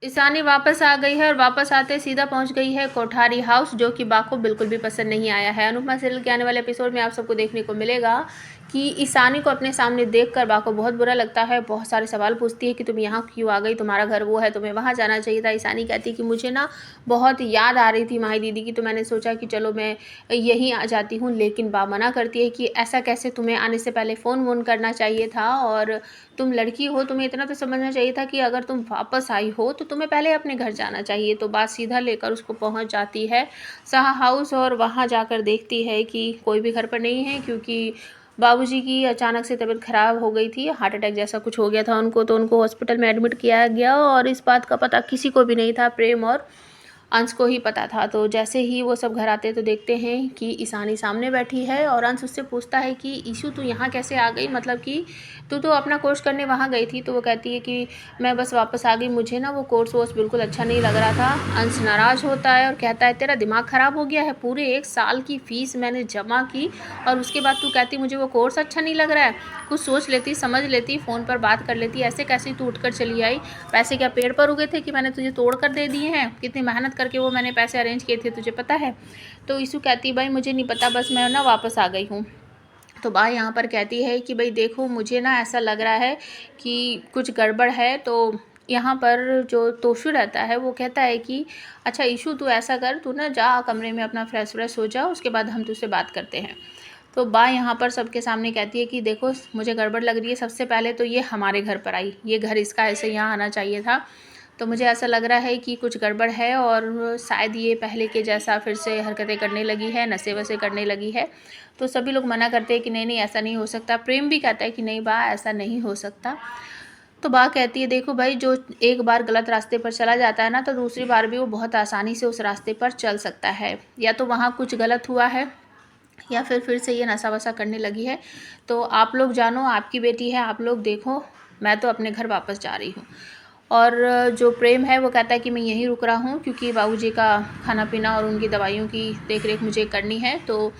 ईशानी वापस आ गई है और वापस आते सीधा पहुंच गई है कोठारी हाउस, जो कि बा को बिल्कुल भी पसंद नहीं आया है। अनुपमा सीरियल के आने वाले एपिसोड में आप सबको देखने को मिलेगा कि ईशानी को अपने सामने देखकर बा को बहुत बुरा लगता है। बहुत सारे सवाल पूछती है कि तुम यहाँ क्यों आ गई, तुम्हारा घर वो है, तुम्हें वहाँ जाना चाहिए था। ईशानी कहती है कि मुझे ना बहुत याद आ रही थी माही दीदी की, तो मैंने सोचा कि चलो मैं यहीं आ जाती हूँ। लेकिन बा मना करती है कि ऐसा कैसे, तुम्हें आने से पहले फ़ोन वोन करना चाहिए था, और तुम लड़की हो, तुम्हें इतना तो समझना चाहिए था कि अगर तुम वापस आई हो तो तुम्हें पहले अपने घर जाना चाहिए। तो बात सीधा लेकर उसको पहुंच जाती है शाह हाउस, और वहां जाकर देखती है कि कोई भी घर पर नहीं है, क्योंकि बाबूजी की अचानक से तबीयत ख़राब हो गई थी, हार्ट अटैक जैसा कुछ हो गया था उनको, तो उनको हॉस्पिटल में एडमिट किया गया। और इस बात का पता किसी को भी नहीं था, प्रेम और अंश को ही पता था। तो जैसे ही वो सब घर आते हैं तो देखते हैं कि ईशानी सामने बैठी है, और अंश उससे पूछता है कि ईशू तू यहाँ कैसे आ गई, मतलब कि तू तो अपना कोर्स करने वहाँ गई थी। तो वो कहती है कि मैं बस वापस आ गई, मुझे ना वो कोर्स वोर्स बिल्कुल अच्छा नहीं लग रहा था। अंश नाराज़ होता है और कहता है तेरा दिमाग ख़राब हो गया है, पूरे 1 साल की फ़ीस मैंने जमा की और उसके बाद तू कहती मुझे वो कोर्स अच्छा नहीं लग रहा है। कुछ सोच लेती, समझ लेती, फ़ोन पर बात कर लेती, ऐसे कैसे तू उठ कर चली आई। पैसे क्या पेड़ पर उगे थे कि मैंने तुझे तोड़ कर दे दिए हैं? कितनी मेहनत करके वो मैंने पैसे अरेंज किए थे, तुझे पता है? तो ईशू कहती भाई मुझे नहीं पता, बस मैं ना वापस आ गई हूँ। तो बा यहाँ पर कहती है कि भाई देखो मुझे ना ऐसा लग रहा है कि कुछ गड़बड़ है। तो यहाँ पर जो तोशु रहता है वो कहता है कि अच्छा ईशू तू ऐसा कर, तू ना जा कमरे में अपना फ्रेश व्रेश हो जा, उसके बाद हम तुझसे बात करते हैं। तो बा यहाँ पर सबके सामने कहती है कि देखो मुझे गड़बड़ लग रही है, सबसे पहले तो ये हमारे घर पर आई, ये घर इसका ऐसे यहाँ आना चाहिए था। तो मुझे ऐसा लग रहा है कि कुछ गड़बड़ है, और शायद ये पहले के जैसा फिर से हरकतें करने लगी है, नशे वशे करने लगी है। तो सभी लोग मना करते हैं कि नहीं नहीं ऐसा नहीं हो सकता। प्रेम भी कहता है कि नहीं बा ऐसा नहीं हो सकता। तो बा कहती है देखो भाई, जो एक बार गलत रास्ते पर चला जाता है ना, तो दूसरी बार भी वो बहुत आसानी से उस रास्ते पर चल सकता है। या तो वहाँ कुछ गलत हुआ है, या फिर से ये नशा वशा करने लगी है। तो आप लोग जानो, आपकी बेटी है, आप लोग देखो, मैं तो अपने घर वापस जा रही हूँ। और जो प्रेम है वो कहता है कि मैं यहीं रुक रहा हूँ, क्योंकि बाबूजी का खाना पीना और उनकी दवाइयों की देख रेख मुझे करनी है। तो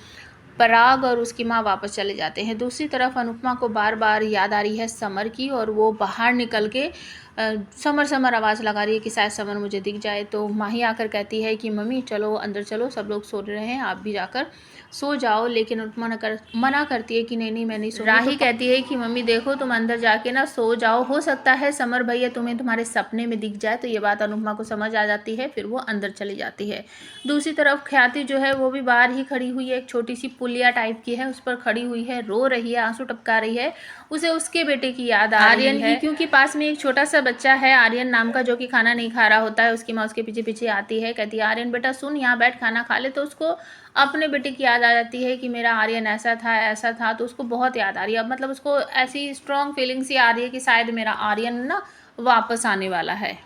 पराग और उसकी माँ वापस चले जाते हैं। दूसरी तरफ अनुपमा को बार बार याद आ रही है समर की, और वो बाहर निकल के समर समर आवाज़ लगा रही है कि शायद समर मुझे दिख जाए। तो माही आकर कहती है कि मम्मी चलो अंदर चलो, सब लोग सो रहे हैं, आप भी जाकर सो जाओ। लेकिन अनुपमा मना करती है कि नहीं नहीं मैं नहीं सो। राही कहती है कि मम्मी देखो तुम अंदर जाके ना सो जाओ, हो सकता है समर भैया तुम्हें तुम्हारे सपने में दिख जाए। तो ये बात अनुपमा को समझ आ जाती है, फिर वो अंदर चली जाती है। दूसरी तरफ ख्याति जो है वो भी बाहर ही खड़ी हुई है, एक छोटी सी पुलिया टाइप की है, उस पर खड़ी हुई है, रो रही है, आंसू टपका रही है। उसे उसके बेटे की याद आ रही है, क्योंकि पास में एक छोटा सा बच्चा है आर्यन नाम का, जो कि खाना नहीं खा रहा होता है। उसकी माँ उसके पीछे पीछे आती है, कहती है आर्यन बेटा सुन, यहाँ बैठ खाना खा ले। तो उसको अपने बेटे की याद आ जाती है कि मेरा आर्यन ऐसा था ऐसा था। तो उसको बहुत याद आ रही है, अब मतलब उसको ऐसी स्ट्रॉन्ग फीलिंग्स ही आ रही है कि शायद मेरा आर्यन ना वापस आने वाला है।